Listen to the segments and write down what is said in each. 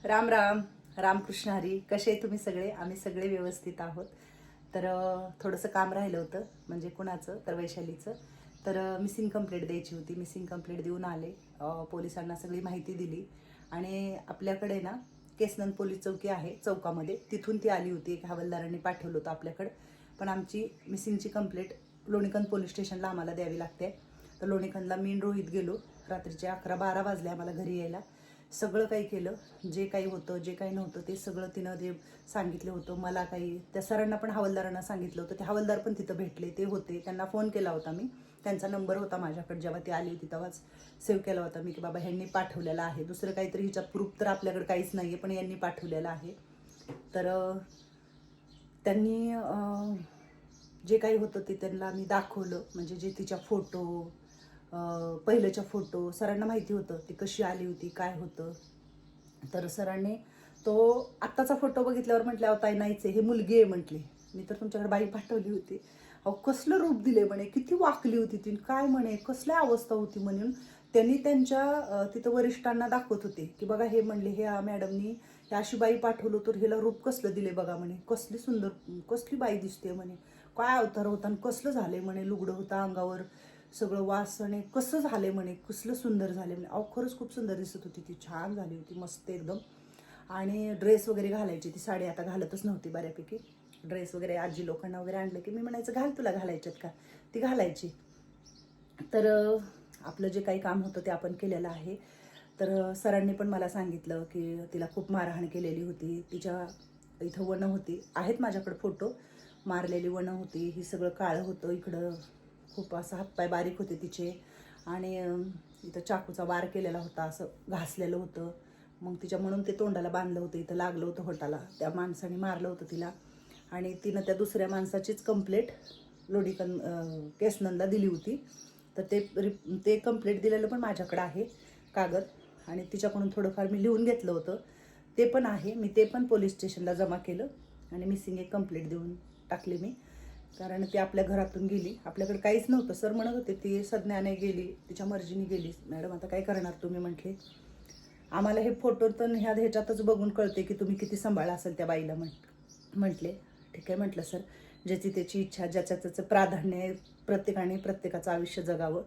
राम राम. रामकृष्ण हरी. कसे तुम्ही सगळे? आम्ही सगळे व्यवस्थित आहोत. तर थोडंसं काम राहिलं होतं, म्हणजे कुणाचं तर वैशालीचं. तर मिसिंग कंप्लेंट द्यायची होती. मिसिंग कंप्लेंट देऊन आले. पोलिसांना सगळी माहिती दिली आणि आपल्याकडे ना केसनंद पोलीस चौकी आहे चौकामध्ये, तिथून ती आली होती. एक हवालदारांनी पाठवलं होतं आपल्याकडं. पण आमची मिसिंगची कंप्लेंट लोणीकंद पोलीस स्टेशनला आम्हाला द्यावी लागते. तर लोणीकंदला मी रोहित गेलो. रात्रीचे 11-12 वाजले आम्हाला घरी यायला. सगळं काही केलं, जे काही होतं जे काही नव्हतं ते सगळं तिनं जे सांगितलं होतं. मला काही त्या सरांना पण हवालदारांना सांगितलं होतं. ते हवालदार पण तिथं भेटले, ते होते. त्यांना फोन केला होता मी. त्यांचा नंबर होता माझ्याकडे, जेव्हा ती आली होती तेव्हाच सेव्ह केला होता मी की बाबा ह्यांनी पाठवलेला आहे. दुसरं काहीतरी हिच्या प्रूफ तर आपल्याकडे काहीच नाही आहे, पण यांनी पाठवलेलं आहे. तर त्यांनी जे काही होतं ते त्यांना मी दाखवलं. म्हणजे जे तिच्या फोटो, पहिलेच्या फोटो सरांना माहिती होतं ती कशी आली होती, काय होतं. तर सरांनी तो आत्ताचा फोटो बघितल्यावर म्हटले अहो ताई नाहीच आहे, हे मुलगी आहे म्हटली. मी तर तुमच्याकडे बाई पाठवली होती. अहो कसलं रूप दिले म्हणे, किती वाकली होती ती, काय म्हणे कसल्या अवस्था होती म्हणून त्यांनी त्यांच्या तिथं वरिष्ठांना दाखवत होते की बघा हे म्हणले हे मॅडमनी हे अशी बाई पाठवलं तर हिला रूप कसलं दिले बघा म्हणे, कसली सुंदर कसली बाई दिसते म्हणे, काय अवतार होता आणि कसलं झाले म्हणे, लुगडं होता अंगावर सगळं वासने कसं झाले म्हणे, कसलं सुंदर झाले म्हणे. अहो खरंच खूप सुंदर दिसत होती ती, छान झाली होती मस्त एकदम. आणि ड्रेस वगैरे घालायची ती, साडी आता घालतच नव्हती बऱ्यापैकी. ड्रेस वगैरे आजी लोकांना वगैरे आणलं की मी म्हणायचं घाल तुला घालायच्यात का, ती घालायची. तर आपलं जे काही काम होतं ते आपण केलेलं आहे. तर सरांनी पण मला सांगितलं की तिला खूप मारहाण केलेली होती. तिच्या इथं वनं होती, आहेत माझ्याकडे फोटो. मारलेली वनं होती, ही सगळं काळं होतं इकडं, खूप असं हातपाय बारीक होते तिचे. आणि इथं चाकूचा वार केलेला होता, असं घासलेलं होतं. मग तिच्या म्हणून ते तोंडाला बांधलं होतं, इथं लागलं होतं होटाला. त्या माणसाने मारलं होतं तिला. आणि तिनं त्या दुसऱ्या माणसाचीच कंप्लेंट केसनंदला दिली होती. तर ते कंप्लेंट दिलेलं पण माझ्याकडे आहे कागद. आणि तिच्याकडून थोडंफार मी लिहून घेतलं होतं, ते पण आहे. मी ते पण पोलीस स्टेशनला जमा केलं आणि मिसिंग एक कंप्लेंट देऊन टाकली मी. कारण ती आपल्या घरातून गेली, आपल्याकडे काहीच नव्हतं. सर म्हणत होते ती सज्ञाने गेली, तिच्या मर्जीने गेली. मॅडम आता काय करणार तुम्ही म्हटले. आम्हाला हे फोटो तर ह्याच्यातच बघून कळते की तुम्ही किती सांभाळ असेल त्या बाईला म्हटले. ठीक आहे म्हटलं सर, ज्याची त्याची इच्छा, ज्याचं त्याचं प्राधान्य आहे. प्रत्येकाने प्रत्येकाचं आयुष्य जगावं,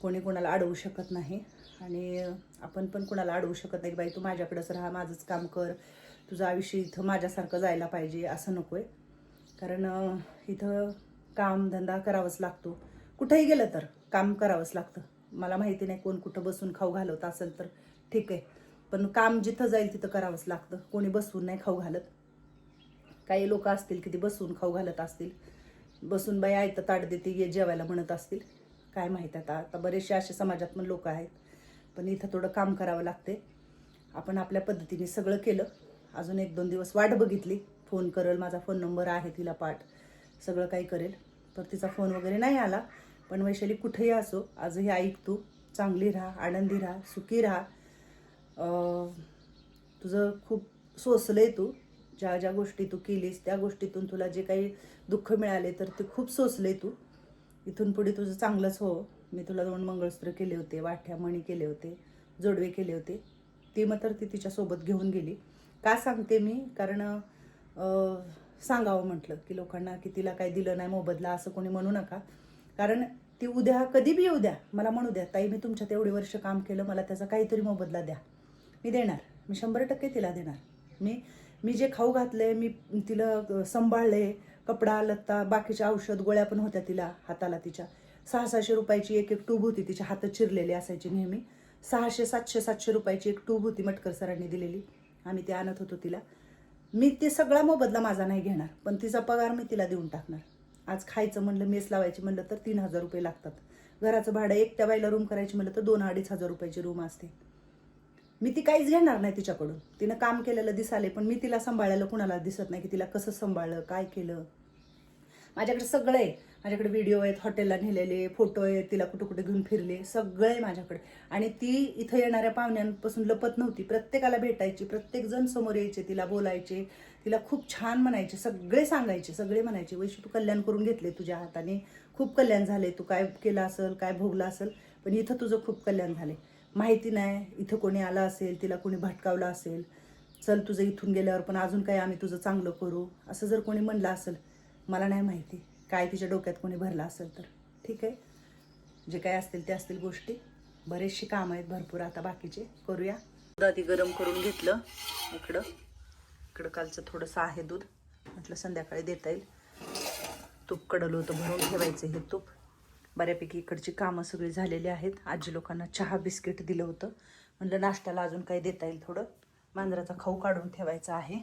कोणी कोणाला अडवू शकत नाही. आणि आपण पण कोणाला अडवू शकत नाही की बाई तू माझ्याकडेच राहा, माझंच काम कर, तुझं आयुष्य इथं माझ्यासारखं जायला पाहिजे असं नको आहे. कारण इथं कामधंदा करावाच लागतो. कुठेही गेलं तर काम करावंच लागतं. मला माहिती नाही कोण कुठं बसून खाऊ घालवत असेल तर ठीक आहे, पण काम जिथं जाईल तिथं करावंच लागतं. कोणी बसून नाही खाऊ घालत. काही लोक असतील की ते बसून खाऊ घालत असतील, बसून बाई आयतं ताट देते ये जेवायला म्हणत असतील, काय माहीत. आता बरेचसे असे समाजात पण लोक आहेत. पण इथं थोडं काम करावं लागते. आपण आपल्या पद्धतीने सगळं केलं. अजून 1-2 दिवस वाट बघितली, फोन करेल, माझा फोन नंबर आहे तिला पाठ, सगळं काही करेल. तर तिचा फोन वगैरे नाही आला. पण वैशाली कुठेही असो, आजही ऐक तू, चांगली राहा, आनंदी राहा, सुखी राहा. तुझं खूप सोसलंय तू, ज्या ज्या गोष्टी तू केलीस त्या गोष्टीतून तुला जे काही दुःख मिळाले तर ते खूप सोसले तू. इथून पुढे तुझं चांगलंच हो. मी तुला 2 मंगळसूत्र केले होते, वाठ्या मणी केले होते, जोडवे केले होते. ती मात्र ती तिच्यासोबत घेऊन गेली. का सांगते मी, कारण सांगावं म्हटलं की लोकांना की तिला काही दिलं नाही मोबदला असं कोणी म्हणू नका. कारण ती उद्या कधी बी येऊ द्या, मला म्हणू द्या ताई मी तुमच्यात एवढे वर्ष काम केलं, मला त्याचा काहीतरी मोबदला द्या. मी देणार, मी 100% तिला देणार. मी जे खाऊ घातले, मी तिला सांभाळले, कपडा लत्ता बाकीचे औषध गोळ्या पण होत्या तिला हाताला. तिच्या 600-600 रुपयाची एक ट्यूब होती, तिच्या हात चिरलेले असायचे नेहमी. 600-700 रुपयाची एक ट्यूब होती मटकर सरांनी दिलेली, आम्ही ते आणत होतो तिला. मी ते सगळा मोबदला माझा नाही घेणार, पण तिचा पगार मी तिला देऊन टाकणार. आज खायचं म्हणलं, मेस लावायची म्हणलं तर 3,000 रुपये लागतात. घराचं भाडं एकट्या बाईला रूम करायची म्हणलं तर 2-2.5 हजार रुपयाची रूम असते. मी ती काहीच घेणार नाही तिच्याकडून. तिनं काम केलेलं दिसाले, पण मी तिला सांभाळायला कुणाला दिसत नाही की तिला कसं सांभाळलं, काय केलं. माझ्याकडे सगळं आहे. माझ्याकडे व्हिडिओ आहेत, हॉटेलला नेलेले फोटो आहेत, तिला कुठं कुठे घेऊन फिरले, सगळं आहे माझ्याकडे. आणि ती इथं येणाऱ्या पाहुण्यांपासून लपत नव्हती, प्रत्येकाला भेटायची, प्रत्येकजण समोर यायचे, तिला बोलायचे, तिला खूप छान म्हणायचे, सगळे सांगायचे, सगळे म्हणायचे वैशू तू कल्याण करून घेतले तुझ्या हाताने, खूप कल्याण झाले, तू काय केलं असेल, काय भोगलं असेल, पण इथं तुझं खूप कल्याण झाले. माहिती नाही इथं कोणी आलं असेल, तिला कोणी भटकावलं असेल, चल तुझं इथून गेल्यावर पण अजून काही आम्ही तुझं चांगलं करू, असं जर कोणी म्हणलं असेल, मला नाही माहिती काय तिच्या डोक्यात कोणी भरलं असेल तर. ठीक आहे, जे काय असतील ते असतील गोष्टी. बरेचशी कामं आहेत भरपूर, आता बाकीचे करूया. दूध आधी गरम करून घेतलं. इकडं कालचं थोडंसं आहे दूध, म्हटलं संध्याकाळी देता येईल. तूप कडलं होतं, भरून ठेवायचं हे तूप. बऱ्यापैकी इकडची कामं सगळी झालेली आहेत. आजी लोकांना चहा बिस्किट दिलं होतं, म्हटलं नाश्त्याला अजून काही देता येईल. थोडं मांजराचा खाऊ काढून ठेवायचा आहे.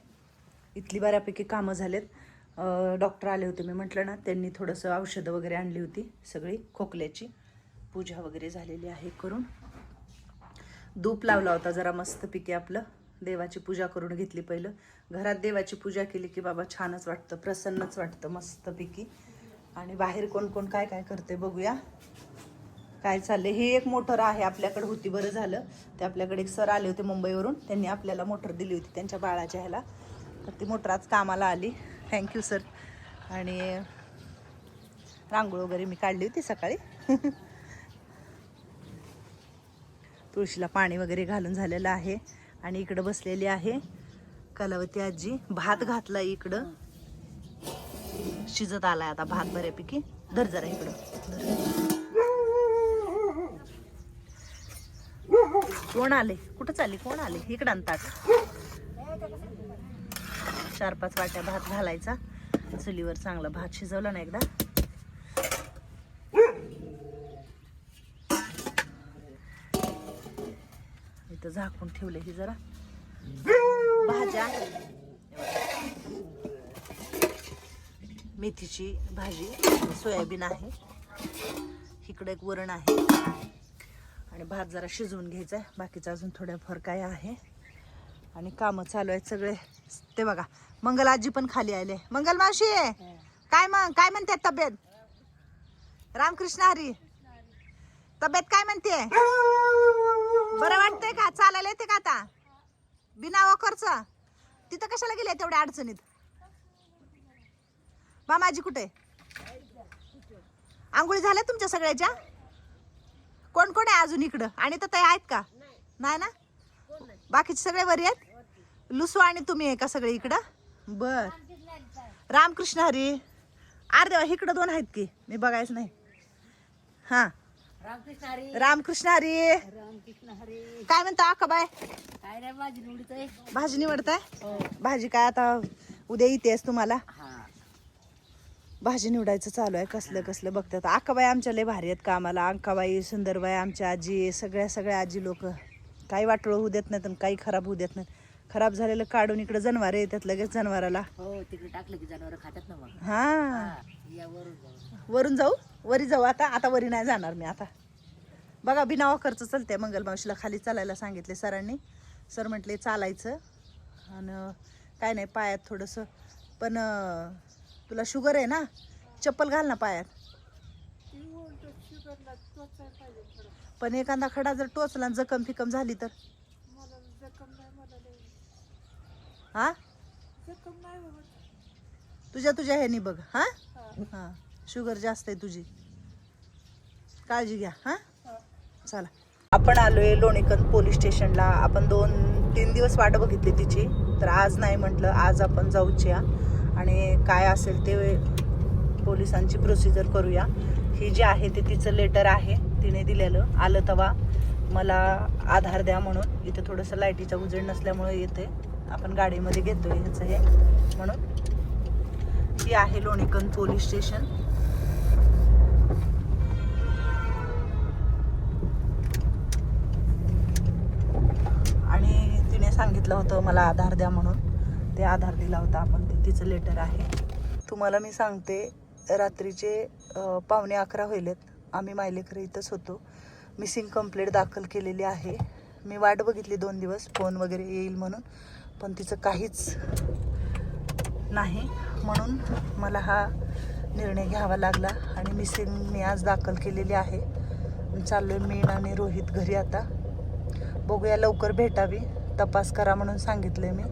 इथली बऱ्यापैकी कामं झालेत. डॉक्टर आले होते, मी म्हटलं ना, त्यांनी थोडंसं औषधं वगैरे आणली होती सगळी खोकल्याची. पूजा वगैरे झालेली आहे करून. धूप लावला होता जरा मस्तपैकी. आपलं देवाची पूजा करून घेतली. पहिलं घरात देवाची पूजा केली की बाबा छानच वाटतं, प्रसन्नच वाटतं मस्तपैकी. आणि बाहेर कोण कोण काय काय करते बघूया काय चाललंय. ही एक मोटर आहे आपल्याकडे होती, बरं झालं ते आपल्याकडे एक सर आले होते मुंबईवरून, त्यांनी आपल्याला मोटर दिली होती त्यांच्या बाळाच्या ह्याला, तर ती मोटर आज कामाला आली. Thank you sir. आणि रांगोळ वगैरे मी काढली होती सकाळी. तुळशीला पाणी वगैरे घालून झालेलं आहे. आणि इकडं बसलेली आहे कलावती आजी. भात घातला इकडं, शिजत आलाय आता भात बऱ्यापैकी. धर जरा इकडं. कोण आले, कुठं चालली, कोण आले, इकडं आणतात. 4-5 वाट्या भात घालायचा चुलीवर. चांगला भात शिजवला ना एकदा. इथं झाकून ठेवले ही जरा. भाज्या, मेथीची भाजी, सोयाबीन आहे, इकडे एक वरण आहे. आणि भात जरा शिजवून घ्यायचा आहे. बाकीचं अजून थोड्याफार काय आहे. आणि कामं चालू आहेत सगळे. ते बघा मंगल आजी पण खाली आले. मंगल मावशी, काय मग काय म्हणते तब्येत? रामकृष्ण हरी. तब्येत काय म्हणते? बरं वाटतंय का? चालायला येते का आता बिना वॉकरच? तिथं कशाला गेले तेवढ्या अडचणीत? मामाजी कुठे? आंघोळी झाल्या तुमच्या सगळ्याच्या? कोण कोण आहे अजून इकडं? आणि तर आहेत का? नाही ना, बाकीचे सगळे बरे आहेत. लुसू आणि तुम्ही आहे का सगळे इकडं? बर. रामकृष्ण हरी. अर्धे इकडं 2 आहेत की, मी बघायच नाही. हा, रामकृष्ण हरी. रामकृष्ण हरी. रामकृष्ण हरी. काय म्हणता अक्का बाय? काय नाही, भाजी निवडताय. भाजी निवडताय? भाजी काय आता उद्या येतेस तुम्हाला? भाजी निवडायचं चालू आहे. कसलं कसलं बघतात. अक्काबाई आमच्या लय भारी आहेत कामाला. अंकाबाई, सुंदरबाई, आमच्या आजी, सगळ्या आजी लोक काही वाटोळं होऊ देत नाहीत आणि काही खराब होऊ देत नाहीत. खराब झालेलं काढून इकडे जनावर येतात लगेच जनावराला. हो, तिकडे टाकलं की जनावर खातात ना मग. हा, वरून जाऊ, वरी जाऊ. आता वरी नाही जाणार मी. आता बघा बिना वाकरचं चलते. मंगल मावशीला खाली चालायला सांगितले सरांनी. सर म्हटले चालायचं. आणि काय नाही, पायात थोडंसं पण तुला शुगर आहे ना, चप्पल घाल ना पायात. पण एखादा खडा जर टोचला, जखम फिकम झाली तर? हा, तुझ्या ह्यानी बघ. हा हा, शुगर जास्त आहे तुझी, काळजी घ्या. हा, चला. आपण आलोय लोणीकंद पोलीस स्टेशनला. आपण 2-3 दिवस वाट बघितली तिची, तर आज नाही म्हटलं, आज आपण जाऊच्या आणि काय असेल ते पोलिसांची प्रोसिजर करूया. ही जी आहे ते तिचं लेटर आहे, तिने दिलेलं. आलं तवा मला आधार द्या म्हणून. इथं थोडंसं लाईटीचा उजेड नसल्यामुळे येते, आपण गाडीमध्ये घेतोय ह्याचं हे म्हणून. ही आहे लोणीकंद पोलीस स्टेशन. आणि तिने सांगितलं होतं मला आधार द्या म्हणून, ते आधार दिला होता आपण. ते तिचं लेटर आहे. तुम्हाला मी सांगते, रात्रीचे 11:15 होईलेत. आम्ही मायलेकर इथंच होतो. मिसिंग कंप्लेंट दाखल केलेली आहे. मी वाट बघितली 2 दिवस, फोन वगैरे येईल म्हणून, पण तिचं काहीच नाही. म्हणून मला हा निर्णय घ्यावा लागला आणि मिसिंग मी आज दाखल केलेली आहे. चाललोय मी आणि रोहित घरी. आता बघूया, लवकर भेटावी, तपास करा म्हणून सांगितले मी.